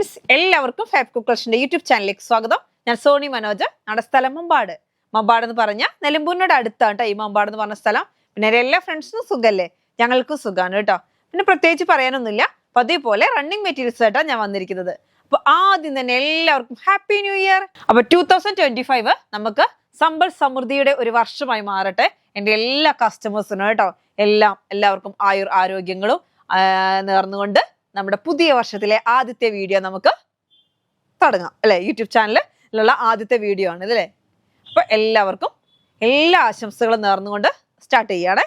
Friends, എല്ലാവർക്കും fab കുക്കേഴ്സിന്റെ YouTube ചാനലിലേക്ക് സ്വാഗതം. ഞാൻ സോണി മനോജ്. നമ്മുടെ സ്ഥലം മമ്പാട്. മമ്പാട് എന്ന് പറഞ്ഞാൽ നിലമ്പൂരിനോട് അടുത്താണ് കേട്ടോ ഈ മമ്പാട് എന്ന് പറഞ്ഞ സ്ഥലം. പിന്നെ എല്ലാ ഫ്രണ്ട്സിനും സുഖല്ലേ? ഞങ്ങൾക്കും സുഖമാണ് കേട്ടോ. പിന്നെ പ്രത്യേകിച്ച് പറയാനൊന്നുമില്ല. പതിവ് പോലെ റണ്ണിങ് മെറ്റീരിയൽസ് ആയിട്ടാണ് ഞാൻ വന്നിരിക്കുന്നത്. അപ്പൊ ആദ്യം തന്നെ എല്ലാവർക്കും ഹാപ്പി ന്യൂ ഇയർ. അപ്പൊ 2025 നമുക്ക് സമ്പൽ സമൃദ്ധിയുടെ ഒരു വർഷമായി മാറട്ടെ. എൻ്റെ എല്ലാ കസ്റ്റമേഴ്സിനും കേട്ടോ എല്ലാവർക്കും ആരോഗ്യങ്ങളും നേർന്നുകൊണ്ട് നമ്മുടെ പുതിയ വർഷത്തിലെ ആദ്യത്തെ വീഡിയോ നമുക്ക് തുടങ്ങാം അല്ലെ. യൂട്യൂബ് ചാനലിലുള്ള ആദ്യത്തെ വീഡിയോ ആണ് അല്ലേ. അപ്പൊ എല്ലാവർക്കും എല്ലാ ആശംസകളും നേർന്നുകൊണ്ട് സ്റ്റാർട്ട് ചെയ്യണേ.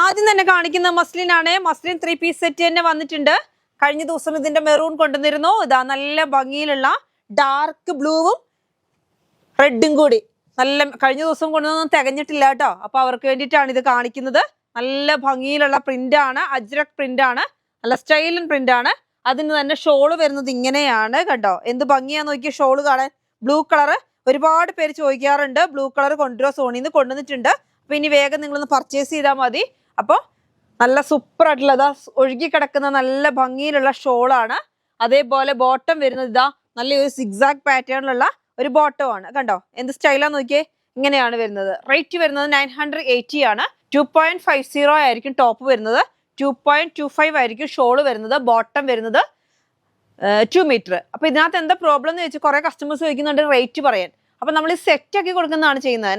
ആദ്യം തന്നെ കാണിക്കുന്ന മസ്ലിൻ ആണ്. മസ്ലിൻ 3 പീസ് സെറ്റ് തന്നെ വന്നിട്ടുണ്ട്. കഴിഞ്ഞ ദിവസം ഇതിന്റെ മെറൂൺ കൊണ്ടുവന്നിരുന്നു. ഇതാ നല്ല ഭംഗിയിലുള്ള ഡാർക്ക് ബ്ലൂവും റെഡും കൂടി നല്ല കഴിഞ്ഞ ദിവസം കൊണ്ടുവന്നൊന്നും തികഞ്ഞിട്ടില്ല കേട്ടോ. അപ്പൊ അവർക്ക് വേണ്ടിയിട്ടാണ് ഇത് കാണിക്കുന്നത്. നല്ല ഭംഗിയിലുള്ള പ്രിന്റ് ആണ്, അജ്രക് പ്രിന്റ് ആണ്, നല്ല സ്റ്റൈലൻ പ്രിന്റ് ആണ്. അതിന് തന്നെ ഷോള് വരുന്നത് ഇങ്ങനെയാണ് കേട്ടോ. എന്ത് ഭംഗിയാന്ന് നോക്കിയ ഷോള് കാണാൻ. ബ്ലൂ കളർ ഒരുപാട് പേര് ചോദിക്കാറുണ്ട്. ബ്ലൂ കളർ കൊണ്ടുവരാ സോണിന്ന് കൊണ്ടുവന്നിട്ടുണ്ട്. അപ്പൊ ഇനി വേഗം നിങ്ങളൊന്ന് പർച്ചേസ് ചെയ്താൽ മതി. അപ്പോൾ നല്ല സൂപ്പർ ആയിട്ടുള്ള ഇതാ ഒഴുകി കിടക്കുന്ന നല്ല ഭംഗിയിലുള്ള ഷോളാണ്. അതേപോലെ ബോട്ടം വരുന്നത് ഇതാ നല്ലൊരു സിഗ്സാഗ് പാറ്റേണിലുള്ള ഒരു ബോട്ടം ആണ് കണ്ടോ. എന്ത് സ്റ്റൈലാന്ന് നോക്കിയേ. ഇങ്ങനെയാണ് വരുന്നത്. റേറ്റ് വരുന്നത് 980 ആണ്. 2.50 ആയിരിക്കും ടോപ്പ് വരുന്നത്. 2.25 ആയിരിക്കും ഷോള് വരുന്നത്. ബോട്ടം വരുന്നത് 2 മീറ്റർ. അപ്പൊ ഇതിനകത്ത് എന്താ പ്രോബ്ലം എന്ന് വെച്ചാൽ കുറെ കസ്റ്റമേഴ്സ് ചോദിക്കുന്നുണ്ട് റേറ്റ് പറയാൻ. അപ്പൊ നമ്മൾ ഈ സെറ്റ് ആക്കി കൊടുക്കുന്നതാണ് ചെയ്യുന്നത്.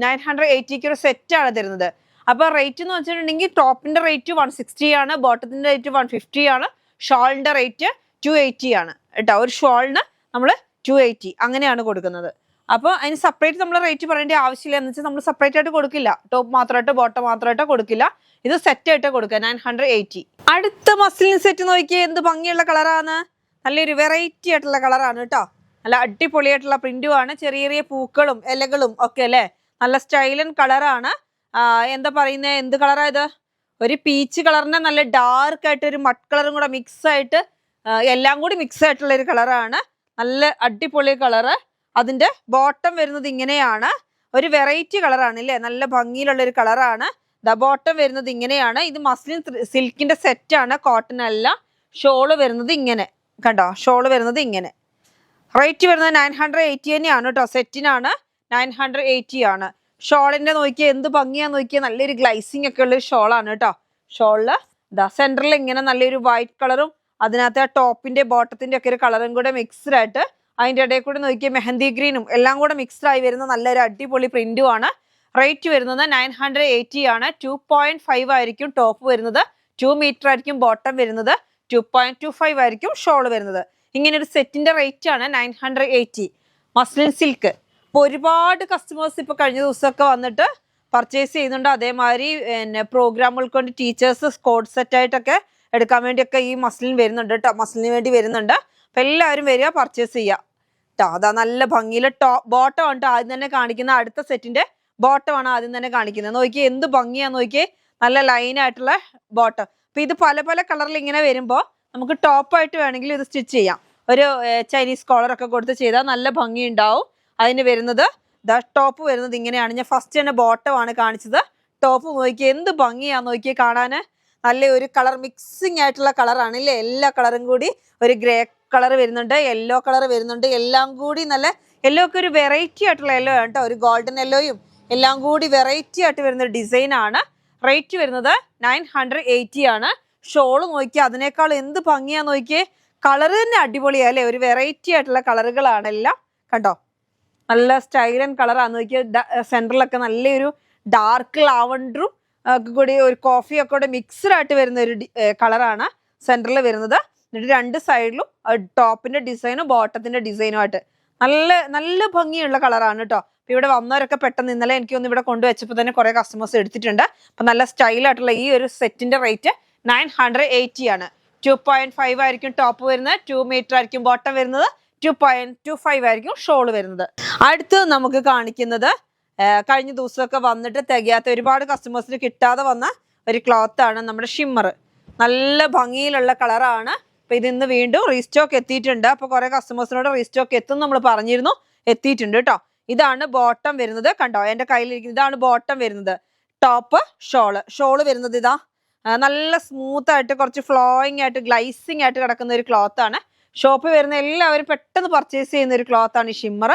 980 ഒരു സെറ്റ് ആണ് തരുന്നത്. അപ്പൊ റേറ്റ് എന്ന് വെച്ചിട്ടുണ്ടെങ്കിൽ ടോപ്പിന്റെ റേറ്റ് 160 ആണ്, ബോട്ടത്തിന്റെ റേറ്റ് 150 ആണ്, ഷോളിന്റെ റേറ്റ് 280 ആണ് കേട്ടോ. ഒരു ഷോളിന് നമ്മൾ 280 അങ്ങനെയാണ് കൊടുക്കുന്നത്. അപ്പോൾ അതിന് സെപ്പറേറ്റ് നമ്മൾ റേറ്റ് പറയേണ്ട ആവശ്യമില്ല. എന്ന് വെച്ചാൽ നമ്മൾ സെപ്പറേറ്റ് ആയിട്ട് കൊടുക്കില്ല. ടോപ്പ് മാത്രമായിട്ട് ബോട്ടം മാത്രമായിട്ട് കൊടുക്കില്ല. ഇത് സെറ്റ് ആയിട്ട് കൊടുക്കുക 980. അടുത്ത മസ്ലിൻ സെറ്റ് നോക്കിയേ. എന്ത് ഭംഗിയുള്ള കളറാണ്. നല്ലൊരു വെറൈറ്റി ആയിട്ടുള്ള കളറാണ് കേട്ടോ. നല്ല അടിപൊളിയായിട്ടുള്ള പ്രിന്റും ആണ്. ചെറിയ ചെറിയ പൂക്കളും ഇലകളും ഒക്കെ അല്ലേ. നല്ല സ്റ്റൈലൻ കളറാണ്. എന്താ പറയുന്നത്, എന്ത് കളറാ ഇത്? ഒരു പീച്ച് കളറിന്റെ നല്ല ഡാർക്ക് ആയിട്ട് ഒരു മഡ് കളറും കൂടെ മിക്സ് ആയിട്ട് എല്ലാം കൂടി മിക്സ് ആയിട്ടുള്ള ഒരു കളറാണ്. നല്ല അടിപൊളി കളറ്. അതിന്റെ ബോട്ടം വരുന്നത് ഇങ്ങനെയാണ്. ഒരു വെറൈറ്റി കളറാണ് അല്ലേ. നല്ല ഭംഗിയിലുള്ള ഒരു കളറാണ്. ദ ബോട്ടം വരുന്നത് ഇങ്ങനെയാണ്. ഇത് മസ്ലിൻ സിൽക്കിന്റെ സെറ്റ് ആണ്, കോട്ടൺ അല്ല. ഷോള് വരുന്നത് ഇങ്ങനെ കണ്ടോ. ഷോള് വരുന്നത് ഇങ്ങനെ. റേറ്റ് വരുന്നത് 980 തന്നെയാണ് കേട്ടോ. സെറ്റിനാണ് 980 ആണ്. ഷോളിന്റെ നോക്കിയാൽ എന്ത് ഭംഗിയാന്ന് നോക്കിയാൽ നല്ലൊരു ഗ്ലൈസിങ് ഒക്കെ ഉള്ളൊരു ഷോളാണ് കേട്ടോ. ഷോളില് ദാ സെന്ററിൽ ഇങ്ങനെ നല്ലൊരു വൈറ്റ് കളറും അതിനകത്ത് ആ ടോപ്പിന്റെ ബോട്ടത്തിന്റെ ഒക്കെ ഒരു കളറും കൂടെ മിക്സ്ഡ് ആയിട്ട് അതിന്റെ ഇടയിൽ കൂടെ നോക്കിയാൽ മെഹന്തി ഗ്രീനും എല്ലാം കൂടെ മിക്സ്ഡ് ആയി വരുന്ന നല്ലൊരു അടിപൊളി പ്രിന്റും ആണ്. റേറ്റ് വരുന്നത് 980 ആണ്. 2.5 ആയിരിക്കും ടോപ്പ് വരുന്നത്. 2 മീറ്റർ ആയിരിക്കും ബോട്ടം വരുന്നത്. 2.25 ആയിരിക്കും ഷോള് വരുന്നത്. ഇങ്ങനെ ഒരു സെറ്റിന്റെ റേറ്റ് ആണ് 980. മസ്ലിൻ സിൽക്ക് ഇപ്പൊ ഒരുപാട് കസ്റ്റമേഴ്സ് ഇപ്പൊ കഴിഞ്ഞ ദിവസമൊക്കെ വന്നിട്ട് പർച്ചേസ് ചെയ്യുന്നുണ്ട്. അതേമാതിരി പിന്നെ പ്രോഗ്രാമുകൾക്ക് വേണ്ടി ടീച്ചേഴ്സ് സ്കോഡ് സെറ്റ് ആയിട്ടൊക്കെ എടുക്കാൻ വേണ്ടിയൊക്കെ ഈ മസ്ലിൻ വരുന്നുണ്ട് കേട്ടോ. മസ്ലിന് വേണ്ടി വരുന്നുണ്ട്. അപ്പൊ എല്ലാവരും വരിക, പർച്ചേസ് ചെയ്യുക കേട്ടോ. അതാ നല്ല ഭംഗിയിൽ ബോട്ടം ആണ് ആദ്യം തന്നെ കാണിക്കുന്ന. അടുത്ത സെറ്റിന്റെ ബോട്ടം ആണ് ആദ്യം തന്നെ കാണിക്കുന്നത്. നോക്കിയേ എന്ത് ഭംഗിയാന്ന് നോക്കിയേ. നല്ല ലൈൻ ആയിട്ടുള്ള ബോട്ടം. അപ്പൊ ഇത് പല പല കളറിൽ ഇങ്ങനെ വരുമ്പോൾ നമുക്ക് ടോപ്പായിട്ട് വേണമെങ്കിൽ ഇത് സ്റ്റിച്ച് ചെയ്യാം. ഒരു ചൈനീസ് കോളർ ഒക്കെ കൊടുത്ത് ചെയ്താൽ നല്ല ഭംഗി ഉണ്ടാവും. അതിന് വരുന്നത് ടോപ്പ് വരുന്നത് ഇങ്ങനെയാണ്. ഞാൻ ഫസ്റ്റ് തന്നെ ബോട്ടം ആണ് കാണിച്ചത്. ടോപ്പ് നോക്കിയേ എന്ത് ഭംഗിയാന്ന് നോക്കിയേ കാണാൻ. നല്ല ഒരു കളർ മിക്സിങ് ആയിട്ടുള്ള കളറാണ് അല്ലേ. എല്ലാ കളറും കൂടി ഒരു ഗ്രേ കളർ വരുന്നുണ്ട്, യെല്ലോ കളർ വരുന്നുണ്ട്. എല്ലാം കൂടി നല്ല യെല്ലോ ഒക്കെ ഒരു വെറൈറ്റി ആയിട്ടുള്ള യെല്ലോ ആണ് കേട്ടോ. ഒരു ഗോൾഡൻ യെല്ലോയും എല്ലാം കൂടി വെറൈറ്റി ആയിട്ട് വരുന്ന ഡിസൈൻ ആണ്. റേറ്റ് വരുന്നത് 980 ആണ്. ഷോള് നോക്കിയാൽ അതിനേക്കാൾ എന്ത് ഭംഗിയാന്ന് നോക്കിയേ. കളർ തന്നെ അടിപൊളിയാ അല്ലേ. ഒരു വെറൈറ്റി ആയിട്ടുള്ള കളറുകളാണ് എല്ലാം കണ്ടോ. നല്ല സ്റ്റൈലൻ കളറാന്ന് നോക്കിയാൽ. സെന്ററിലൊക്കെ നല്ലൊരു ഡാർക്ക് ലാവണ്ടറും കൂടി ഒരു കോഫി ഒക്കെ കൂടെ മിക്സ്ഡ് ആയിട്ട് വരുന്ന ഒരു കളറാണ് സെന്ററിൽ വരുന്നത്. എന്നിട്ട് രണ്ട് സൈഡിലും ടോപ്പിന്റെ ഡിസൈനും ബോട്ടത്തിന്റെ ഡിസൈനും ആയിട്ട് നല്ല നല്ല ഭംഗിയുള്ള കളറാണ് കേട്ടോ. അപ്പൊ ഇവിടെ വന്നവരൊക്കെ പെട്ടെന്ന് ഇന്നലെ എനിക്കൊന്ന് ഇവിടെ കൊണ്ടുവച്ചപ്പോൾ തന്നെ കുറെ കസ്റ്റമേഴ്സ് എടുത്തിട്ടുണ്ട്. അപ്പൊ നല്ല സ്റ്റൈലായിട്ടുള്ള ഈ ഒരു സെറ്റിന്റെ റേറ്റ് 980 ആണ്. 2.5 ആയിരിക്കും ടോപ്പ് വരുന്നത്. 2 മീറ്റർ ആയിരിക്കും ബോട്ടം വരുന്നത്. 2.25 ആയിരിക്കും ഷോള് വരുന്നത്. അടുത്ത് നമുക്ക് കാണിക്കുന്നത് കഴിഞ്ഞ ദിവസമൊക്കെ വന്നിട്ട് തികയാത്ത ഒരുപാട് കസ്റ്റമേഴ്സിന് കിട്ടാതെ വന്ന ഒരു ക്ലോത്ത് ആണ്. നമ്മുടെ ഷിമ്മർ നല്ല ഭംഗിയിലുള്ള കളറാണ്. അപ്പൊ ഇത് ഇന്ന് വീണ്ടും റീസ്റ്റോക്ക് എത്തിയിട്ടുണ്ട്. അപ്പൊ കുറെ കസ്റ്റമേഴ്സിനോട് റീസ്റ്റോക്ക് എത്തും നമ്മൾ പറഞ്ഞിരുന്നു. എത്തിയിട്ടുണ്ട് കേട്ടോ. ഇതാണ് ബോട്ടം വരുന്നത് കണ്ടോ. എന്റെ കയ്യിലിരിക്കുന്നത് ഇതാണ് ബോട്ടം വരുന്നത്. ടോപ്പ് ഷോള് വരുന്നത് ഇതാ നല്ല സ്മൂത്ത് ആയിട്ട് കുറച്ച് ഫ്ലോയിങ് ആയിട്ട് ഗ്ലൈസിങ് ആയിട്ട് കിടക്കുന്ന ഒരു ക്ലോത്ത് ആണ്. ഷോപ്പിൽ വരുന്ന എല്ലാവരും പെട്ടെന്ന് പർച്ചേസ് ചെയ്യുന്ന ഒരു ക്ലോത്ത് ആണ് ഈ ഷിമ്മർ.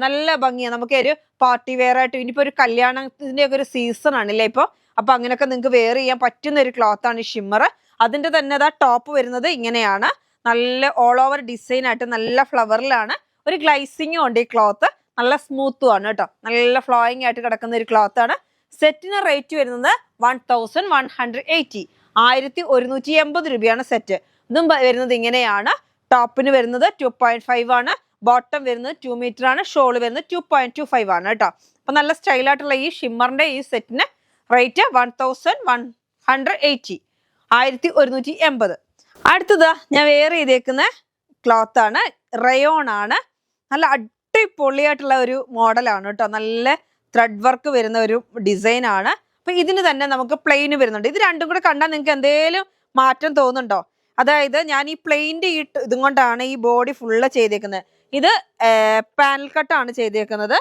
നല്ല ഭംഗിയാണ്. നമുക്ക് ഒരു പാർട്ടി വെയർ ആയിട്ട് ഇനിയിപ്പോ ഒരു കല്യാണത്തിന്റെ ഒക്കെ ഒരു സീസൺ ആണല്ലേ ഇപ്പൊ. അപ്പൊ അങ്ങനെയൊക്കെ നിങ്ങൾക്ക് വെയർ ചെയ്യാൻ പറ്റുന്ന ഒരു ക്ലോത്ത് ആണ് ഈ ഷിമ്മർ. അതിന്റെ തന്നെ ടോപ്പ് വരുന്നത് ഇങ്ങനെയാണ്. നല്ല ഓൾ ഓവർ ഡിസൈൻ ആയിട്ട് നല്ല ഫ്ലവറിലാണ്. ഒരു ഗ്ലൈസിങ്ങും ഉണ്ട് ഈ ക്ലോത്ത്. നല്ല സ്മൂത്തും ആണ് കേട്ടോ. നല്ല ഫ്ലോയിങ് ആയിട്ട് കിടക്കുന്ന ഒരു ക്ലോത്ത് ആണ്. സെറ്റിന് റേറ്റ് വരുന്നത് 1180, 1180 രൂപയാണ് സെറ്റ്. ഇതും വരുന്നത് ഇങ്ങനെയാണ്. ടോപ്പിന് വരുന്നത് 2.5 ആണ്. ബോട്ടം വരുന്നത് 2 മീറ്റർ ആണ്. ഷോൾ വരുന്നത് 2.25 ആണ് കേട്ടോ. അപ്പൊ നല്ല സ്റ്റൈലായിട്ടുള്ള ഈ ഷിമ്മറിന്റെ ഈ സെറ്റിന് റേറ്റ് 1180, 1180. അടുത്തത് ഞാൻ വെയർ ചെയ്തേക്കുന്ന ക്ലോത്ത് ആണ്. റയോൺ ആണ്. നല്ല അടിപൊളിയായിട്ടുള്ള ഒരു മോഡലാണ് കേട്ടോ. നല്ല ത്രെഡ് വർക്ക് വരുന്ന ഒരു ഡിസൈൻ ആണ്. അപ്പൊ ഇതിന് തന്നെ നമുക്ക് പ്ലെയിന് വരുന്നുണ്ട്. ഇത് രണ്ടും കൂടെ കണ്ടാൽ നിങ്ങൾക്ക് എന്തെങ്കിലും മാറ്റം തോന്നുന്നുണ്ടോ? അതായത് ഞാൻ ഈ പ്ലെയിൻ്റെ ഇതും കൊണ്ടാണ് ഈ ബോഡി ഫുള്ള് ചെയ്തേക്കുന്നത്. ഇത് പാനൽ കട്ടാണ് ചെയ്തേക്കുന്നത്.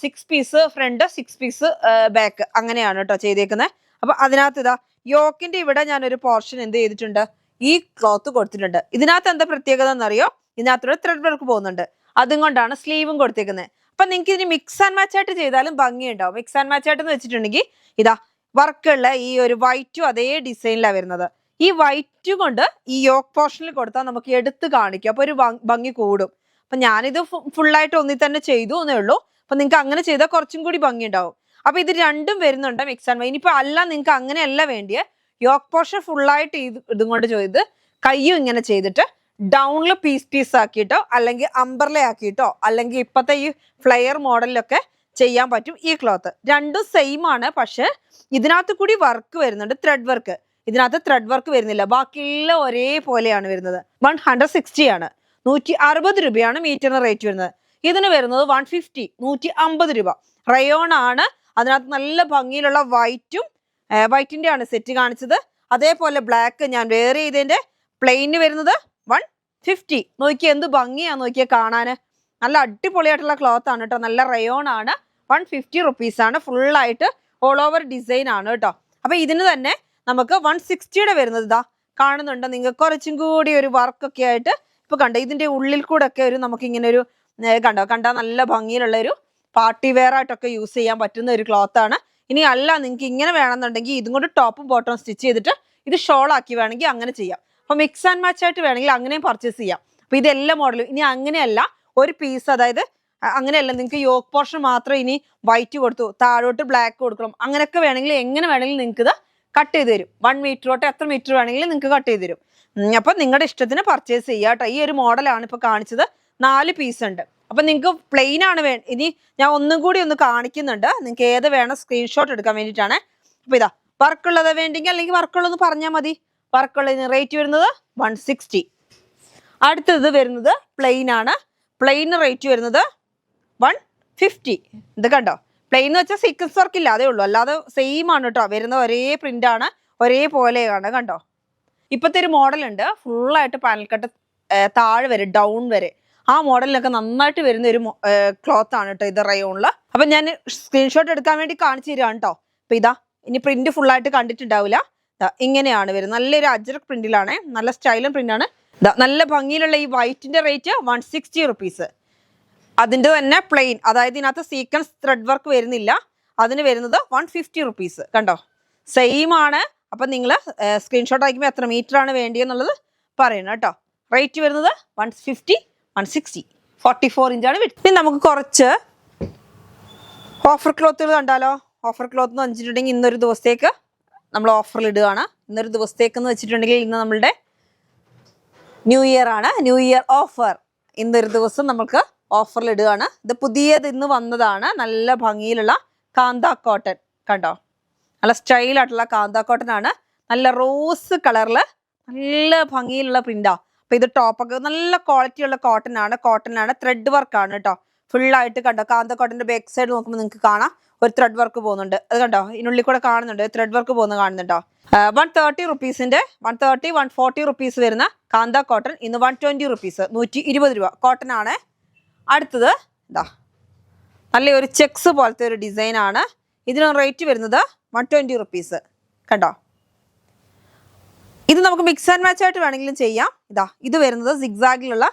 6 പീസ് ഫ്രണ്ട്, 6 പീസ് ബാക്ക്, അങ്ങനെയാണ് കേട്ടോ ചെയ്തേക്കുന്നത്. അപ്പൊ അതിനകത്ത് ഇതാ യോക്കിന്റെ ഇവിടെ ഞാനൊരു പോർഷൻ എന്ത് ചെയ്തിട്ടുണ്ട്, ഈ ക്ലോത്ത് കൊടുത്തിട്ടുണ്ട്. ഇതിനകത്ത് എന്താ പ്രത്യേകത എന്നറിയോ? ഇതിനകത്തൂടെ ത്രെഡ് വർക്ക് പോകുന്നുണ്ട്. അതും കൊണ്ടാണ് സ്ലീവും കൊടുത്തേക്കുന്നത്. അപ്പൊ നിങ്ങൾക്ക് ഇതിന് മിക്സ് ആൻഡ് മാച്ച് ആയിട്ട് ചെയ്താലും ഭംഗിയുണ്ടാവും. മിക്സ് ആൻഡ് മാച്ച് ആയിട്ട് എന്ന് വെച്ചിട്ടുണ്ടെങ്കിൽ ഇതാ വർക്കുള്ള ഈ ഒരു വൈറ്റും അതേ ഡിസൈനിലാണ് വരുന്നത്. ഈ വൈറ്റ് കൊണ്ട് ഈ യോക്ക് പോർഷനിൽ കൊടുത്താൽ നമുക്ക് എടുത്ത് കാണിക്കും. അപ്പൊ ഒരു ഭംഗി കൂടും. അപ്പൊ ഞാനിത് ഫുള്ളായിട്ട് ഒന്നി തന്നെ ചെയ്തു എന്നേ ഉള്ളൂ. അപ്പൊ നിങ്ങൾക്ക് അങ്ങനെ ചെയ്താൽ കുറച്ചും കൂടി ഭംഗി ഉണ്ടാവും. അപ്പൊ ഇത് രണ്ടും വരുന്നുണ്ട് മിക്സ് ആൻഡ് മാച്ച്. ഇനിയിപ്പോ അല്ല നിങ്ങൾക്ക് അങ്ങനെയല്ല വേണ്ടിയേ, യോക്ക് പോർഷൻ ഫുള്ളായിട്ട് ഇതും കൊണ്ട് ചെയ്ത് കയ്യും ഇങ്ങനെ ചെയ്തിട്ട് ഡൗണിൽ പീസ് ആക്കിയിട്ടോ അല്ലെങ്കിൽ അംബർല ആക്കിയിട്ടോ അല്ലെങ്കിൽ ഇപ്പത്തെ ഈ ഫ്ലെയർ മോഡലിലൊക്കെ ചെയ്യാൻ പറ്റും. ഈ ക്ലോത്ത് രണ്ടും സെയിം ആണ്. പക്ഷെ ഇതിനകത്ത് കൂടി വർക്ക് വരുന്നുണ്ട്, ത്രെഡ് വർക്ക്. ഇതിനകത്ത് ത്രെഡ് വർക്ക് വരുന്നില്ല. ബാക്കിയെല്ലാം ഒരേപോലെയാണ് വരുന്നത്. 160 ആണ്. 160 രൂപയാണ് മീറ്ററിന് റേറ്റ് വരുന്നത്. ഇതിന് വരുന്നത് 150, 150 രൂപ. റയോൺ ആണ്. അതിനകത്ത് നല്ല ഭംഗിയിലുള്ള വൈറ്റിന്റെ ആണ് സെറ്റ് കാണിച്ചത്. അതേപോലെ ബ്ലാക്ക് ഞാൻ വെയർ ചെയ്തതിന്റെ പ്ലെയിന് വരുന്നത് 150. നോക്കിയേ എന്ത് ഭംഗിയാ നോക്കിയേ കാണാന്. നല്ല അടിപൊളിയായിട്ടുള്ള ക്ലോത്ത് ആണ് കേട്ടോ. നല്ല റയോൺ ആണ്. 150 റുപ്പീസ് ആണ്. ഫുള്ളായിട്ട് ഓൾ ഓവർ ഡിസൈൻ ആണ് കേട്ടോ. അപ്പൊ ഇതിന് തന്നെ നമുക്ക് 160യുടെ വരുന്നത് ഇതാ കാണുന്നുണ്ടോ നിങ്ങൾക്ക്? കുറച്ചും കൂടി ഒരു വർക്കൊക്കെ ആയിട്ട് ഇപ്പൊ കണ്ടോ, ഇതിന്റെ ഉള്ളിൽ കൂടെ ഒക്കെ ഒരു നമുക്ക് ഇങ്ങനെ ഒരു കണ്ടാ നല്ല ഭംഗിയിലുള്ള ഒരു പാർട്ടി വെയർ ആയിട്ടൊക്കെ യൂസ് ചെയ്യാൻ പറ്റുന്ന ഒരു ക്ലോത്ത് ആണ്. ഇനി അല്ല നിങ്ങൾക്ക് ഇങ്ങനെ വേണമെന്നുണ്ടെങ്കിൽ ഇതും കൊണ്ട് ടോപ്പും ബോട്ടവും സ്റ്റിച്ച് ചെയ്തിട്ട് ഇത് ഷോൾ ആക്കി വേണമെങ്കിൽ അങ്ങനെ ചെയ്യാം. അപ്പൊ മിക്സ് ആൻഡ് മാച്ച് ആയിട്ട് വേണമെങ്കിൽ അങ്ങനെയും പർച്ചേസ് ചെയ്യാം. അപ്പൊ ഇതെല്ലാം മോഡലും. ഇനി അങ്ങനെയല്ല, ഒരു പീസ്, അതായത് അങ്ങനെയല്ല നിങ്ങൾക്ക് യോക്ക് പോർഷൻ മാത്രം ഇനി വൈറ്റ് കൊടുത്തു താഴോട്ട് ബ്ലാക്ക് കൊടുക്കണം, അങ്ങനെയൊക്കെ വേണമെങ്കിൽ എങ്ങനെ വേണമെങ്കിലും നിങ്ങൾക്ക് ഇത് കട്ട് ചെയ്ത് തരും. 1 മീറ്റർ തൊട്ട് എത്ര മീറ്റർ വേണമെങ്കിലും നിങ്ങൾക്ക് കട്ട് ചെയ്ത് തരും. അപ്പൊ നിങ്ങളുടെ ഇഷ്ടത്തിന് പർച്ചേസ് ചെയ്യാം കേട്ടോ. ഈ ഒരു മോഡലാണ് ഇപ്പൊ കാണിച്ചത്. 4 പീസ് ഉണ്ട്. അപ്പൊ നിങ്ങൾക്ക് പ്ലെയിൻ ആണ് ഇനി ഞാൻ ഒന്നും കൂടി ഒന്ന് കാണിക്കുന്നുണ്ട്. നിങ്ങൾക്ക് ഏത് വേണം സ്ക്രീൻഷോട്ട് എടുക്കാൻ വേണ്ടിയിട്ടാണ്. അപ്പൊ ഇതാ വർക്കുള്ളത് വേണ്ടെങ്കിൽ അല്ലെങ്കിൽ വർക്കുള്ളതെന്ന് പറഞ്ഞാൽ മതി. വർക്കുള്ളതിന് റേറ്റ് വരുന്നത് 160. അടുത്തത് വരുന്നത് പ്ലെയിൻ ആണ്. പ്ലെയിന് റേറ്റ് വരുന്നത് 150. ഇത് കണ്ടോ, പ്ലെയിൻ എന്ന് വെച്ചാൽ സീക്വൻസ് വർക്ക് ഇല്ല, അതേ ഉള്ളൂ. അല്ലാതെ സെയിം ആണ് കേട്ടോ. വരുന്ന ഒരേ പ്രിന്റ് ആണ്, ഒരേപോലെയാണ്. കണ്ടോ, ഇപ്പത്തെ ഒരു മോഡൽ ഉണ്ട് ഫുള്ളായിട്ട് പാനൽ കട്ട് താഴെ വരെ ഡൗൺ വരെ. ആ മോഡലിനൊക്കെ നന്നായിട്ട് വരുന്ന ഒരു ക്ലോത്ത് ആണ് കേട്ടോ ഇത് റയോണില്. അപ്പൊ ഞാൻ സ്ക്രീൻഷോട്ട് എടുക്കാൻ വേണ്ടി കാണിച്ചു തരാണ് കേട്ടോ. അപ്പൊ ഇതാ ഇനി പ്രിന്റ് ഫുള്ളായിട്ട് കണ്ടിട്ടുണ്ടാവില്ല. ഇങ്ങനെയാണ് വരുന്നത്. നല്ലൊരു അജ്രക് പ്രിന്റിലാണ്. നല്ല സ്റ്റൈലൻ പ്രിന്റ് ആണ്. നല്ല ഭംഗിയിലുള്ള ഈ വൈറ്റിന്റെ റേറ്റ് 160 റുപ്പീസ്. അതിന്റെ തന്നെ പ്ലെയിൻ, അതായത് ഇതിനകത്ത് സീക്വൻസ് ത്രെഡ് വർക്ക് വരുന്നില്ല, അതിന് വരുന്നത് 150 റുപ്പീസ്. കണ്ടോ, സെയിം ആണ്. അപ്പൊ നിങ്ങൾ സ്ക്രീൻഷോട്ട് അയക്കുമ്പോൾ എത്ര മീറ്റർ ആണ് വേണ്ടിയെന്നുള്ളത് പറയണം കേട്ടോ. റേറ്റ് വരുന്നത് 150, 160, 44 ഇഞ്ചാണ് വിട്ട്. ഇനി നമുക്ക് കുറച്ച് ഓഫർ ക്ലോത്തുകൾ കണ്ടാലോ. ഓഫർ ക്ലോത്ത് എന്ന് വെച്ചിട്ടുണ്ടെങ്കിൽ ഇന്നൊരു ദിവസത്തേക്ക് നമ്മൾ ഓഫറിൽ ഇടുകയാണ്. ഇന്നൊരു ദിവസത്തേക്ക് എന്ന് വെച്ചിട്ടുണ്ടെങ്കിൽ ഇന്ന് നമ്മളുടെ ന്യൂ ഇയർ ആണ്. ന്യൂ ഇയർ ഓഫർ ഇന്നൊരു ദിവസം നമുക്ക് ഓഫറിൽ ഇടുകയാണ്. ഇത് പുതിയത് ഇന്ന് വന്നതാണ്. നല്ല ഭംഗിയിലുള്ള കാന്ത കോട്ടൺ. കണ്ടോ, നല്ല സ്റ്റൈലായിട്ടുള്ള കാന്ത കോട്ടൺ ആണ്. നല്ല റോസ് കളറില് നല്ല ഭംഗിയിലുള്ള പ്രിന്റാ. അപ്പൊ ഇത് ടോപ്പൊക്കെ നല്ല ക്വാളിറ്റി ഉള്ള കോട്ടൺ ആണ്. ത്രെഡ് വർക്ക് ആണ് കേട്ടോ. ഫുള്ളായിട്ട് കണ്ടോ, കാന്ത കോട്ടന്റെ ബാക്ക് സൈഡ് നോക്കുമ്പോൾ നിങ്ങൾക്ക് കാണാം ഒരു ത്രെഡ് വർക്ക് പോകുന്നുണ്ട്. അത് കണ്ടോ, ഇതിനുള്ളിൽ കൂടെ കാണുന്നുണ്ട് ത്രെഡ് വർക്ക് പോകുന്നത് കാണുന്നുണ്ടോ. 130 റുപ്പീസിന്റെ 130, 140 റുപ്പീസ് വരുന്ന കാന്ത കോട്ടൺ ഇന്ന് 120 റുപ്പീസ്, 120 രൂപ കോട്ടൺ ആണ്. അടുത്തത് ഇതാ നല്ലൊരു ചെക്സ് പോലത്തെ ഒരു ഡിസൈൻ ആണ്. ഇതിന് റേറ്റ് വരുന്നത് 120 റുപ്പീസ്. കണ്ടോ, ഇത് നമുക്ക് മിക്സ് ആൻഡ് മാച്ച് ആയിട്ട് വേണമെങ്കിലും ചെയ്യാം. ഇതാ ഇത് വരുന്നത് സിഗ്സാഗിലുള്ള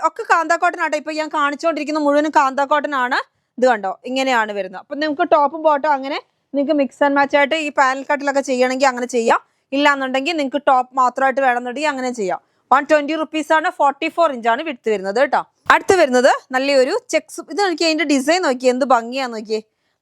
ഒക്കെ കാന്താ കോട്ടൺ ആട്ടോ. ഇപ്പൊ ഞാൻ കാണിച്ചുകൊണ്ടിരിക്കുന്ന മുഴുവനും കാന്താ കോട്ടൺ ആണ്. ഇത് കണ്ടോ, ഇങ്ങനെയാണ് വരുന്നത്. അപ്പൊ നിങ്ങൾക്ക് ടോപ്പും ബോട്ടും അങ്ങനെ നിങ്ങൾക്ക് മിക്സ് ആൻഡ് മാച്ച് ആയിട്ട് ഈ പാനൽ കട്ടിലൊക്കെ ചെയ്യണമെങ്കിൽ അങ്ങനെ ചെയ്യാം. ഇല്ലാന്നുണ്ടെങ്കിൽ നിങ്ങൾക്ക് ടോപ്പ് മാത്രമായിട്ട് വേണമെന്നുണ്ടെങ്കിൽ അങ്ങനെ ചെയ്യാം. 120 റുപ്പീസാണ്. 44 ഇഞ്ചാണ് വിഡ്ത്ത് വരുന്നത് കേട്ടോ. അടുത്ത് വരുന്നത് നല്ലൊരു ചെക്സ്. ഇത് നോക്കി അതിന്റെ ഡിസൈൻ നോക്കി എന്ത് ഭംഗിയാന്ന് നോക്കിയേ.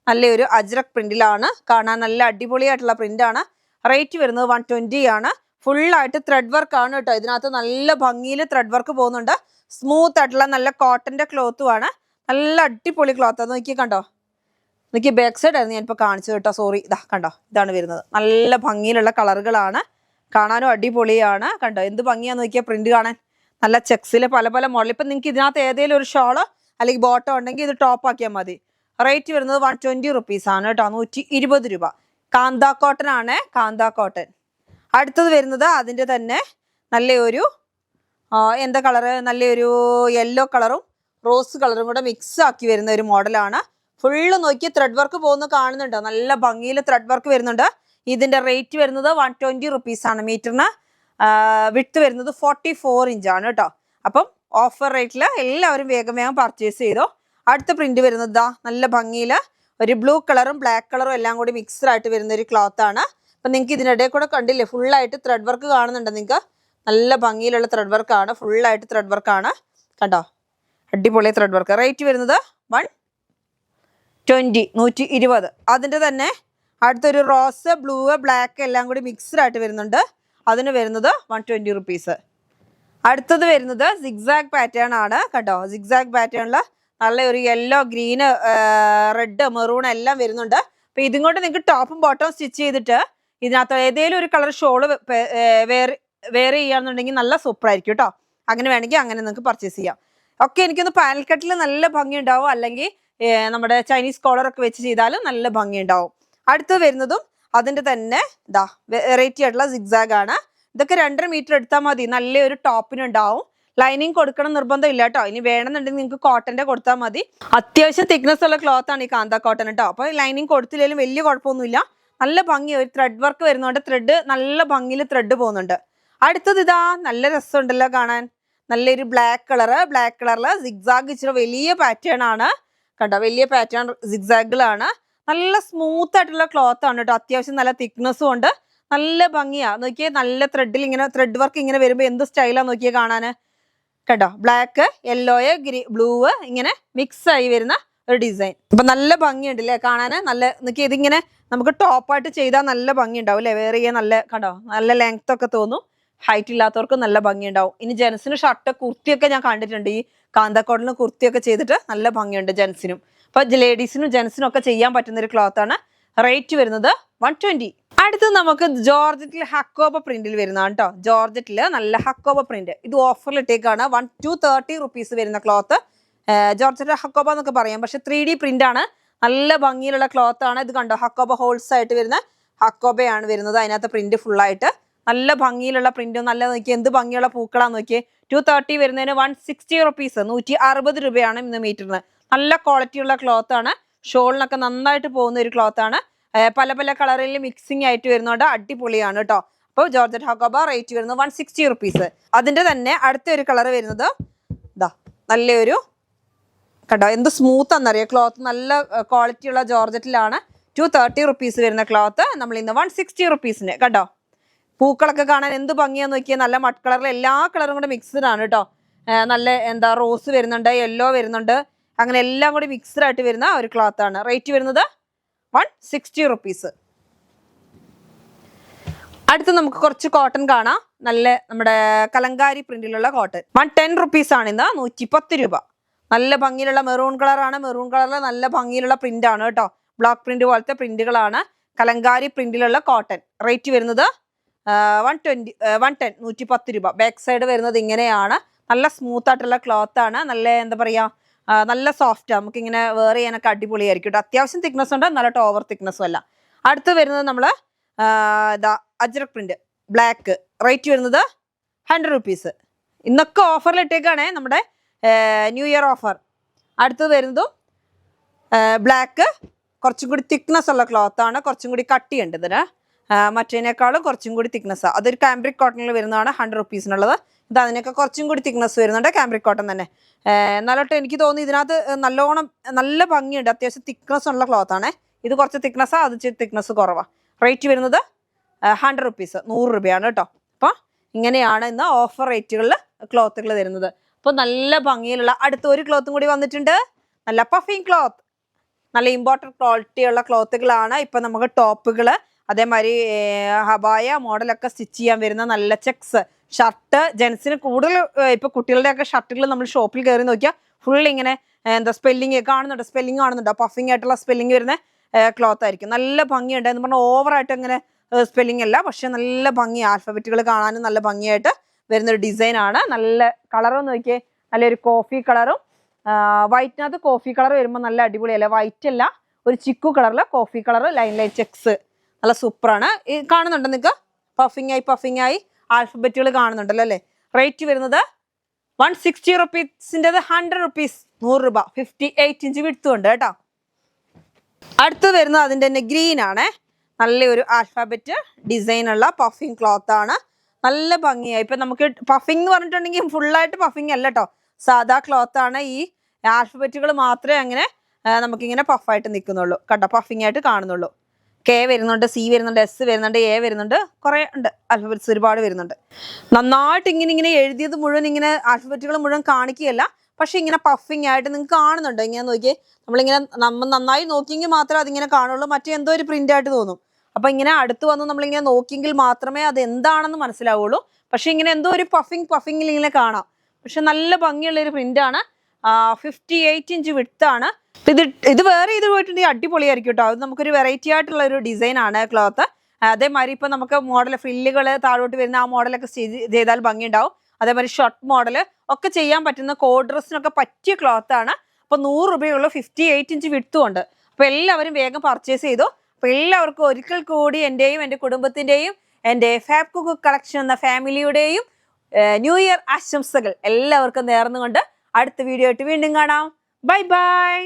നല്ലൊരു അജ്രക് പ്രിന്റിലാണ്. കാണാൻ നല്ല അടിപൊളിയായിട്ടുള്ള പ്രിന്റാണ്. റേറ്റ് വരുന്നത് 120 ആണ്. ഫുള്ളായിട്ട് ത്രെഡ് വർക്ക് ആണ് കേട്ടോ. ഇതിനകത്ത് നല്ല ഭംഗിയിൽ ത്രെഡ് വർക്ക് പോകുന്നുണ്ട്. സ്മൂത്ത് ആയിട്ടുള്ള നല്ല കോട്ടന്റെ ക്ലോത്തും ആണ്. നല്ല അടിപൊളി ക്ലോത്ത്. അത് നോക്കി കണ്ടോ, നോക്കി ബാക്ക് സൈഡ് ആയിരുന്നു ഞാനിപ്പോൾ കാണിച്ചത് കേട്ടോ. സോറി, ഇതാ കണ്ടോ, ഇതാണ് വരുന്നത്. നല്ല ഭംഗിയിലുള്ള കളറുകളാണ്. കാണാനും അടിപൊളിയാണ്. കണ്ടോ എന്ത് ഭംഗിയാന്ന് നോക്കിയാൽ പ്രിന്റ് കാണാൻ. നല്ല ചെക്സിൽ പല പല മോഡൽ. ഇപ്പം നിങ്ങൾക്ക് ഇതിനകത്ത് ഏതെങ്കിലും ഒരു ഷോളോ അല്ലെങ്കിൽ ബോട്ടോ ഉണ്ടെങ്കിൽ ഇത് ടോപ്പ് ആക്കിയാൽ മതി. റേറ്റ് വരുന്നത് 120 റുപ്പീസാണ് കേട്ടോ. 120 രൂപ. കാന്താ കോട്ടൺ ആണ്, കാന്താ കോട്ടൺ. അടുത്തത് വരുന്നത് അതിൻ്റെ തന്നെ നല്ലൊരു എന്താ കളറ്, നല്ലൊരു യെല്ലോ കളറും റോസ് കളറും കൂടെ മിക്സ് ആക്കി വരുന്ന ഒരു മോഡലാണ്. ഫുള്ള് നോക്കി ത്രെഡ് വർക്ക് പോകുന്ന കാണുന്നുണ്ടോ. നല്ല ഭംഗിയിൽ ത്രെഡ് വർക്ക് വരുന്നുണ്ട്. ഇതിന്റെ റേറ്റ് വരുന്നത് 120 റുപ്പീസാണ്. മീറ്ററിന് വിഡ്ത്ത് വരുന്നത് 44 ഇഞ്ചാണ് കേട്ടോ. അപ്പം ഓഫർ റേറ്റിൽ എല്ലാവരും വേഗം വേഗം പർച്ചേസ് ചെയ്തോ. അടുത്ത പ്രിന്റ് വരുന്നത് ഇതാ നല്ല ഭംഗിയിൽ ഒരു ബ്ലൂ കളറും ബ്ലാക്ക് കളറും എല്ലാം കൂടി മിക്സ്ഡ് ആയിട്ട് വരുന്ന ഒരു ക്ലോത്ത് ആണ്. അപ്പം നിങ്ങൾക്ക് ഇതിനിടയിൽ കൂടെ കണ്ടില്ലേ, ഫുള്ളായിട്ട് ത്രെഡ് വർക്ക് കാണുന്നുണ്ട് നിങ്ങൾക്ക്. നല്ല ഭംഗിയിലുള്ള ത്രെഡ് വർക്കാണ്. ഫുള്ളായിട്ട് ത്രെഡ് വർക്കാണ് കണ്ടോ, അടിപൊളി ത്രെഡ് വർക്ക്. റേറ്റ് വരുന്നത് 120. അതിൻ്റെ തന്നെ അടുത്തൊരു റോസ്, ബ്ലൂ, ബ്ലാക്ക് എല്ലാം കൂടി മിക്സ്ഡ് ആയിട്ട് വരുന്നുണ്ട്. അതിന് വരുന്നത് 120 റുപ്പീസ്. അടുത്തത് വരുന്നത് സിഗ്സാഗ് പാറ്റേൺ ആണ് കേട്ടോ. സിഗ്സാഗ് പാറ്റേണിൽ നല്ല ഒരു യെല്ലോ, ഗ്രീന്, റെഡ്, മെറൂൺ എല്ലാം വരുന്നുണ്ട്. അപ്പം ഇതും കൊണ്ട് നിങ്ങൾക്ക് ടോപ്പും ബോട്ടവും സ്റ്റിച്ച് ചെയ്തിട്ട് ഇതിനകത്ത് ഏതെങ്കിലും ഒരു കളർ ഷോള് വേറെ ചെയ്യാന്നുണ്ടെങ്കിൽ നല്ല സൂപ്പർ ആയിരിക്കും കേട്ടോ. അങ്ങനെ വേണമെങ്കിൽ അങ്ങനെ നിങ്ങൾക്ക് പർച്ചേസ് ചെയ്യാം. ഒക്കെ എനിക്കൊന്ന് പാനൽ കട്ടിൽ നല്ല ഭംഗി ഉണ്ടാവും. അല്ലെങ്കിൽ നമ്മുടെ ചൈനീസ് കോളറൊക്കെ വെച്ച് ചെയ്താലും നല്ല ഭംഗി ഉണ്ടാവും. അടുത്ത് വരുന്നതും അതിൻ്റെ തന്നെ ഇതാ വെറൈറ്റി ആയിട്ടുള്ള സിഗ്സാഗ് ആണ്. ഇതൊക്കെ 2.5 മീറ്റർ എടുത്താൽ മതി. നല്ലൊരു ടോപ്പിനുണ്ടാവും. ലൈനിങ് കൊടുക്കണം നിർബന്ധം ഇല്ല കേട്ടോ. ഇനി വേണമെന്നുണ്ടെങ്കിൽ നിങ്ങൾക്ക് കോട്ടന്റെ കൊടുത്താൽ മതി. അത്യാവശ്യം തിക്നെസ് ഉള്ള ക്ലോത്ത് ആണ് ഈ കാന്താ കോട്ടൺ കേട്ടോ. അപ്പോൾ ലൈനിങ് കൊടുത്തില്ലെങ്കിലും വലിയ കുഴപ്പമൊന്നുമില്ല. നല്ല ഭംഗി, ഒരു ത്രെഡ് വർക്ക് വരുന്നതുകൊണ്ട് ത്രെഡ് നല്ല ഭംഗിയിൽ ത്രെഡ് പോകുന്നുണ്ട്. അടുത്തത് ഇതാ നല്ല രസമുണ്ടല്ലോ കാണാൻ. നല്ലൊരു ബ്ലാക്ക് കളറിൽ സിഗ്സാഗ് ഇച്ചിരി വലിയ പാറ്റേൺ ആണ് കണ്ടോ. വലിയ പാറ്റേൺ സിഗ്സാഗിലാണ്. നല്ല സ്മൂത്ത് ആയിട്ടുള്ള ക്ലോത്ത് ആണ് കേട്ടോ. അത്യാവശ്യം നല്ല തിക്നെസ്സും ഉണ്ട്. നല്ല ഭംഗിയാ നോക്കിയേ. നല്ല ത്രെഡിൽ ഇങ്ങനെ ത്രെഡ് വർക്ക് ഇങ്ങനെ വരുമ്പോൾ എന്ത് സ്റ്റൈലാന്ന് നോക്കിയേ കാണാൻ കേട്ടോ. ബ്ലാക്ക്, യെല്ലോ, ബ്ലൂ ഇങ്ങനെ മിക്സ് ആയി വരുന്ന ഒരു ഡിസൈൻ. അപ്പൊ നല്ല ഭംഗിയുണ്ടല്ലേ കാണാൻ. നല്ല നോക്കിയേ, ഇതിങ്ങനെ നമുക്ക് ടോപ്പായിട്ട് ചെയ്താൽ നല്ല ഭംഗി ഉണ്ടാവും അല്ലേ. വേറെ ചെയ്യാൻ നല്ല കണ്ടോ, നല്ല ലെങ്ത് ഒക്കെ തോന്നും. ഹൈറ്റ് ഇല്ലാത്തവർക്ക് നല്ല ഭംഗി ഉണ്ടാവും. ഇനി ജെൻസിന് ഷർട്ട്, കുർത്തിയൊക്കെ ഞാൻ കണ്ടിട്ടുണ്ട്. ഈ കാന്താക്കോട്ടിന് കുർത്തിയൊക്കെ ചെയ്തിട്ട് നല്ല ഭംഗിയുണ്ട് ജെൻസിനും. അപ്പൊ ലേഡീസിനും ജെൻസിനും ഒക്കെ ചെയ്യാൻ പറ്റുന്ന ഒരു ക്ലോത്ത് ആണ്. റേറ്റ് വരുന്നത് 120. അടുത്ത് നമുക്ക് ജോർജറ്റിൽ ഹക്കോബ പ്രിന്റിൽ വരുന്നതാണ് കേട്ടോ. ജോർജറ്റിൽ നല്ല ഹക്കോബ പ്രിന്റ്. ഇത് ഓഫറിൽ ഇട്ടേക്കാണ്. 230 റുപ്പീസ് വരുന്ന ക്ലോത്ത്. ജോർജറ്റ് ഹക്കോബ എന്നൊക്കെ പറയാം, പക്ഷെ 3D പ്രിന്റ് ആണ്. നല്ല ഭംഗിയിലുള്ള ക്ലോത്ത് ആണ്. ഇത് കണ്ടോ, ഹക്കോബ ഹോൾസ് ആയിട്ട് വരുന്ന ഹക്കോബയാണ് വരുന്നത്. അതിനകത്ത് പ്രിന്റ് ഫുള്ളായിട്ട് നല്ല ഭംഗിയിലുള്ള പ്രിന്റും നല്ല നോക്കി എന്ത് ഭംഗിയുള്ള പൂക്കളാന്ന് നോക്കിയേ. 230 വരുന്നതിന് 160 റുപ്പീസ്. 160 രൂപയാണ് ഇന്ന് മീറ്ററിന്. നല്ല ക്വാളിറ്റിയുള്ള ക്ലോത്ത് ആണ്. ഷോളിനൊക്കെ നന്നായിട്ട് പോകുന്ന ഒരു ക്ലോത്ത് ആണ്. പല പല കളറിൽ മിക്സിംഗ് ആയിട്ട് വരുന്നതുകൊണ്ട് അടിപൊളിയാണ് കേട്ടോ. അപ്പോൾ ജോർജറ്റ് ഹക്കോബ റേറ്റ് വരുന്നത് 160 റുപ്പീസ്. അതിൻ്റെ തന്നെ അടുത്ത ഒരു കളർ വരുന്നത് ഇതാ നല്ലൊരു കേട്ടോ, എന്ത് സ്മൂത്ത് എന്നറിയാം ക്ലോത്ത്. നല്ല ക്വാളിറ്റിയുള്ള ജോർജറ്റിലാണ്. 230 റുപ്പീസ് വരുന്ന ക്ലോത്ത് നമ്മൾ ഇന്ന് 160 റുപ്പീസിന് കേട്ടോ. പൂക്കളൊക്കെ കാണാൻ എന്ത് ഭംഗിയാന്ന് നോക്കിയാൽ. നല്ല മഡ് കളറിൽ എല്ലാ കളറും കൂടെ മിക്സ്ഡ് ആണ് കേട്ടോ. നല്ല എന്താ റോസ് വരുന്നുണ്ട്, യെല്ലോ വരുന്നുണ്ട്, അങ്ങനെ എല്ലാം കൂടി മിക്സ്ഡ് ആയിട്ട് വരുന്ന ഒരു ക്ലോത്ത് ആണ്. റേറ്റ് വരുന്നത് 160 റുപ്പീസ്. അടുത്ത് നമുക്ക് കുറച്ച് കോട്ടൺ കാണാം. നല്ല നമ്മുടെ കലങ്കാരി പ്രിന്റിലുള്ള കോട്ടൺ. 110 റുപ്പീസ് ആണ് ഇന്ന്. 110 രൂപ. നല്ല ഭംഗിയിലുള്ള മെറൂൺ കളറാണ്. മെറൂൺ കളറിൽ നല്ല ഭംഗിയിലുള്ള പ്രിന്റ് ആണ് കേട്ടോ. ബ്ലോക്ക് പ്രിന്റ് പോലത്തെ പ്രിന്റുകളാണ്. കലങ്കാരി പ്രിന്റിലുള്ള കോട്ടൺ. റേറ്റ് വരുന്നത് 110 രൂപ. ബാക്ക് സൈഡ് വരുന്നത് ഇങ്ങനെയാണ്. നല്ല സ്മൂത്ത് ആയിട്ടുള്ള ക്ലോത്ത് ആണ്. നല്ല എന്താ പറയാ, നല്ല സോഫ്റ്റ്. നമുക്ക് ഇങ്ങനെ വെയർ ചെയ്യാനൊക്കെ അടിപൊളിയായിരിക്കും കേട്ടോ. അത്യാവശ്യം തിക്നെസ് ഉണ്ട്, നല്ല ഓവർ തിക്നെസ്സും അല്ല. അടുത്ത് വരുന്നത് നമ്മൾ അജ്രക് പ്രിന്റ് ബ്ലാക്ക്. റേറ്റ് വരുന്നത് 100 റുപ്പീസ്. ഇന്നൊക്കെ ഓഫറിൽ ഇട്ടേക്കാണേ, നമ്മുടെ ന്യൂ ഇയർ ഓഫർ. അടുത്തത് വരുന്നതും ബ്ലാക്ക്. കുറച്ചും കൂടി തിക്നെസ് ഉള്ള ക്ലോത്ത് ആണ്. കുറച്ചും കൂടി കട്ടിയുണ്ട് ഇതിന്. മറ്റേനേക്കാളും കുറച്ചും കൂടി തിക്നെസ്. അതൊരു കാംബ്രിക് കോട്ടണിൽ വരുന്നതാണ് 100 റുപ്പീസിനുള്ളത്. ഇത് അതിനൊക്കെ കുറച്ചും കൂടി തിക്നെസ് വരുന്നുണ്ട്, കാംബ്രിക് കോട്ടൺ തന്നെ. എന്നാലോട്ട് എനിക്ക് തോന്നുന്നു ഇതിനകത്ത് നല്ലോണം നല്ല ഭംഗിയുണ്ട്, അത്യാവശ്യം തിക്നെസ് ഉള്ള ക്ലോത്ത് ആണ്. ഇത് കുറച്ച് തിക്നെസ്സാണ്, അത് തിക്നെസ് കുറവാണ്. റേറ്റ് വരുന്നത് 100 റുപ്പീസ്, 100 രൂപയാണ് കേട്ടോ. അപ്പോൾ ഇങ്ങനെയാണ് ഇന്ന് ഓഫർ റേറ്റുകളിൽ ക്ലോത്തുകൾ വരുന്നത്. അപ്പോൾ നല്ല ഭംഗിയിലുള്ള അടുത്ത ഒരു ക്ലോത്തും കൂടി വന്നിട്ടുണ്ട്. നല്ല പഫിങ് ക്ലോത്ത്, നല്ല ഇമ്പോർട്ടൻറ്റ് ക്വാളിറ്റി ഉള്ള ക്ലോത്തുകളാണ്. ഇപ്പം നമുക്ക് ടോപ്പുകൾ, അതേമാതിരി ഹബായ മോഡലൊക്കെ സ്റ്റിച്ച് ചെയ്യാൻ വരുന്ന നല്ല ചെക്സ് ഷർട്ട്, ജെൻസിന് കൂടുതൽ ഇപ്പൊ കുട്ടികളുടെയൊക്കെ ഷർട്ടുകൾ നമ്മൾ ഷോപ്പിൽ കയറി നോക്കിയാൽ ഫുൾ ഇങ്ങനെ എന്താ സ്പെല്ലിങ് കാണുന്നുണ്ടോ, പഫിങ് ആയിട്ടുള്ള സ്പെല്ലിങ് വരുന്ന ക്ലോത്ത് ആയിരിക്കും. നല്ല ഭംഗിയുണ്ട് എന്ന് പറഞ്ഞാൽ ഓവറായിട്ട് ഇങ്ങനെ സ്പെല്ലിംഗ് അല്ല, പക്ഷെ നല്ല ഭംഗി, ആൽഫബറ്റുകൾ കാണാനും നല്ല ഭംഗിയായിട്ട് വരുന്നൊരു ഡിസൈൻ ആണ്. നല്ല കളറും നോക്കിയേ, നല്ലൊരു കോഫി കളറും, വൈറ്റിനകത്ത് കോഫി കളർ വരുമ്പോൾ നല്ല അടിപൊളിയല്ലേ. വൈറ്റ് അല്ല, ഒരു ചിക്കു കളറിൽ കോഫി കളർ ലൈൻ ചെക്സ്, നല്ല സൂപ്പറാണ്. ഈ കാണുന്നുണ്ട് നിങ്ങൾക്ക്, പഫിങ് ആയി ആൽഫബറ്റുകൾ കാണുന്നുണ്ടല്ലോ അല്ലേ. റേറ്റ് വരുന്നത് 160 റുപ്പീസിൻ്റെത് 100 റുപ്പീസ്, 100 രൂപ. 58 ഇഞ്ച് വിടുത്തും ഉണ്ട് കേട്ടോ. അടുത്ത് വരുന്നത് അതിൻ്റെ തന്നെ ഗ്രീൻ ആണ്. നല്ലൊരു ആൽഫാബറ്റ് ഡിസൈൻ ഉള്ള പഫിങ് ക്ലോത്ത് ആണ്, നല്ല ഭംഗിയായി. ഇപ്പം നമുക്ക് പഫിങ് എന്ന് പറഞ്ഞിട്ടുണ്ടെങ്കിൽ ഫുള്ളായിട്ട് പഫിങ് അല്ല കേട്ടോ, സാധാ ക്ലോത്ത് ആണ്. ഈ ആൽഫബറ്റുകൾ മാത്രമേ അങ്ങനെ നമുക്കിങ്ങനെ പഫായിട്ട് നിൽക്കുന്നുള്ളൂ കേട്ടോ, പഫിങ് ആയിട്ട് കാണുന്നുള്ളൂ. കെ വരുന്നുണ്ട്, സി വരുന്നുണ്ട്, എസ് വരുന്നുണ്ട്, എ വരുന്നുണ്ട്, കുറേ ഉണ്ട് ആൽഫബറ്റ്സ്, ഒരുപാട് വരുന്നുണ്ട്. നന്നായിട്ട് ഇങ്ങനെ എഴുതിയത് മുഴുവൻ ഇങ്ങനെ ആൽഫബറ്റുകൾ മുഴുവൻ കാണിക്കുകയല്ല, പക്ഷെ ഇങ്ങനെ പഫിങ് ആയിട്ട് നിങ്ങൾക്ക് കാണുന്നുണ്ട്. ഇങ്ങനെ നോക്കിയേ, നമ്മൾ നന്നായി നോക്കിയെങ്കിൽ മാത്രമേ അതിങ്ങനെ കാണുള്ളൂ, മറ്റേ എന്തോ ഒരു പ്രിന്റ് ആയിട്ട് തോന്നും. അപ്പൊ ഇങ്ങനെ അടുത്ത് വന്ന് നമ്മളിങ്ങനെ നോക്കിയെങ്കിൽ മാത്രമേ അത് എന്താണെന്ന് മനസ്സിലാവുള്ളൂ. പക്ഷെ ഇങ്ങനെ എന്തോ ഒരു പഫിങ്ങിൽ ഇങ്ങനെ കാണാം, പക്ഷെ നല്ല ഭംഗിയുള്ള ഒരു പ്രിന്റ് ആണ്. 58 ഇഞ്ച് വിട്താണ്. ഇത് വേറെ ഇത് പോയിട്ടുണ്ടെങ്കിൽ അടിപൊളിയായിരിക്കും കേട്ടോ. അത് നമുക്കൊരു വെറൈറ്റി ആയിട്ടുള്ള ഒരു ഡിസൈൻ ആണ് ക്ലോത്ത്. അതേമാതിരി ഇപ്പൊ നമുക്ക് മോഡൽ ഫ്രില്ലുകൾ താഴോട്ട് വരുന്ന ആ മോഡലൊക്കെ ചെയ്താൽ ഭംഗി ഉണ്ടാവും. അതേമാതിരി ഷർട്ട് മോഡൽ ഒക്കെ ചെയ്യാൻ പറ്റുന്ന കോഡ് ഡ്രസ്സിനൊക്കെ പറ്റിയ ക്ലോത്ത് ആണ്. അപ്പൊ 100 രൂപയുള്ള 58 ഇഞ്ച് വിട്ടും ഉണ്ട്. അപ്പൊ എല്ലാവരും വേഗം പർച്ചേസ് ചെയ്തു. അപ്പൊ എല്ലാവർക്കും ഒരിക്കൽ കൂടി എന്റെയും എന്റെ കുടുംബത്തിന്റെയും എന്റെ ഫാബ് കുക്ക് കളക്ഷൻ എന്ന ഫാമിലിയുടെയും ന്യൂ ഇയർ ആശംസകൾ എല്ലാവർക്കും നേർന്നുകൊണ്ട് അടുത്ത വീഡിയോ ആയിട്ട് വീണ്ടും കാണാം. Bye bye.